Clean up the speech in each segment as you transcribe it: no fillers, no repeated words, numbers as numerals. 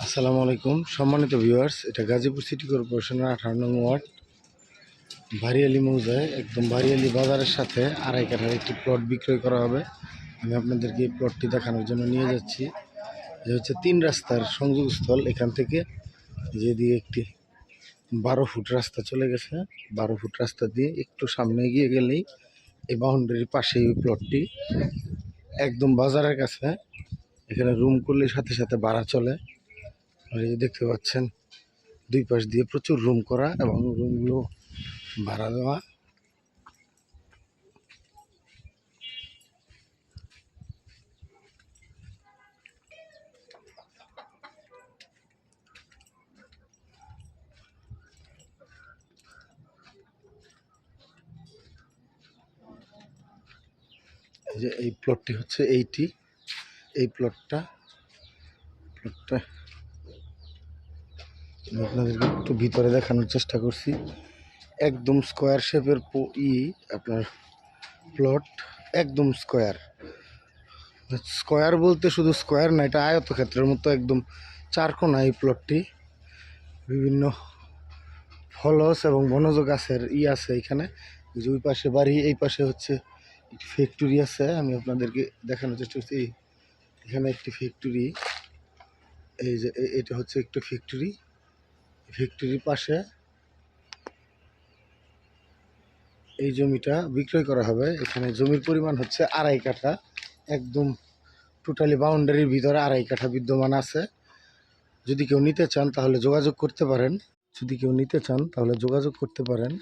আসসালামু আলাইকুম সম্মানিত ভিউয়ার্স, এটা গাজীপুর সিটি কর্পোরেশনের 18 নং ওয়ার্ড ভারিয়ালি মৌজায় একদম ভারিয়ালি বাজারের সাথে আড়াই কাঠার একটি প্লট বিক্রয় করা হবে। আমি আপনাদেরকে এই প্লটটি দেখানোর জন্য নিয়ে যাচ্ছি। যে হচ্ছে 3 রাস্তার সংযোগস্থল। এখান থেকে যেদিকে একটি 12 ফুট রাস্তা চলে গেছে, 12 ফুট রাস্তা দিয়ে একটু সামনে এগিয়ে গেলেই এই বাউন্ডারির পাশেই এই প্লটটি, একদম বাজারের কাছে। এখানে রুম করলে সাথে সাথে ভাড়া চলে। আর এই দেখতে পাচ্ছেন দুই পাশ দিয়ে প্রচুর রুম করা এবং রুমগুলো ভাড়া দেওয়া। এই যে এই প্লটটি হচ্ছে এই প্লটটা আমি আপনাদেরকে একটু ভিতরে দেখানোর চেষ্টা করছি। একদম স্কোয়ার শেপের আপনার প্লট, একদম স্কোয়ার বলতে শুধু স্কোয়ার না, এটা আয়তক্ষেত্রের মতো একদম চারকোনা এই প্লটটি। বিভিন্ন ফলস এবং বনজ গাছের আছে এখানে। যে ওই পাশে বাড়ি, এই পাশে হচ্ছে একটি ফ্যাক্টরি আছে। আমি আপনাদেরকে দেখানোর চেষ্টা করছি। এখানে একটি ফ্যাক্টরি, এই যে এটা হচ্ছে একটা ফ্যাক্টরির পাশে এই জমিটা বিক্রয় করা হবে। এখানে জমির পরিমাণ হচ্ছে আড়াই কাঠা, একদম টোটালি বাউন্ডারির ভিতরে আড়াই কাঠা বিদ্যমান আছে। যদি কেউ নিতে চান তাহলে যোগাযোগ করতে পারেন।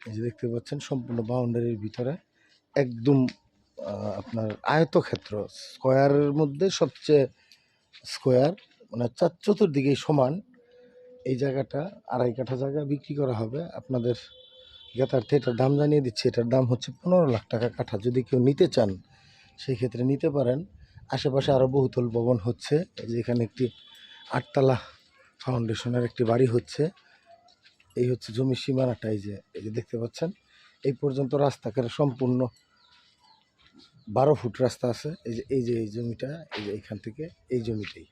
এই যে দেখতে পাচ্ছেন সম্পূর্ণ বাউন্ডারির ভিতরে একদম আপনার আয়তক্ষেত্র, স্কোয়ারের মধ্যে সবচেয়ে স্কোয়ার, মানে চতুর্দিকেই সমান। এই জায়গাটা আড়াই কাঠা জায়গা বিক্রি করা হবে আপনাদের জ্ঞাতার্থে। এটার দাম জানিয়ে দিচ্ছি। এটার দাম হচ্ছে 15 লাখ টাকা কাঠা। যদি কেউ নিতে চান সেই ক্ষেত্রে নিতে পারেন। আশেপাশে আরও বহুতল ভবন হচ্ছে। যেখানে একটি 8তলা ফাউন্ডেশনের একটি বাড়ি হচ্ছে। এই হচ্ছে জমির সীমানাটা। এই যে দেখতে পাচ্ছেন এই পর্যন্ত রাস্তা করে সম্পূর্ণ 12 ফুট রাস্তা আছে। এই জমিটা, এই যে এখান থেকে এই জমিটাই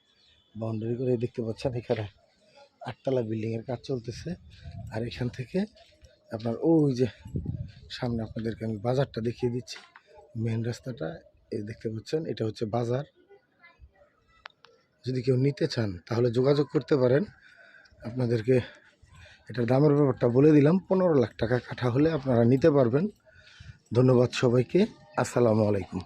বাউন্ডারি করে দেখতে পাচ্ছেন। এখানে 8তলা বিল্ডিংয়ের কাজ চলতেছে। আর এখান থেকে আপনার ওই যে সামনে আপনাদেরকে আমি বাজারটা দেখিয়ে দিচ্ছি। মেন রাস্তাটা এই দেখতে পাচ্ছেন, এটা হচ্ছে বাজার। যদি কেউ নিতে চান তাহলে যোগাযোগ করতে পারেন। আপনাদেরকে এটার দামের ব্যাপারটা বলে দিলাম। 15 লাখ টাকা কাঠা হলে আপনারা নিতে পারবেন। ধন্যবাদ সবাইকে। আসসালামু আলাইকুম।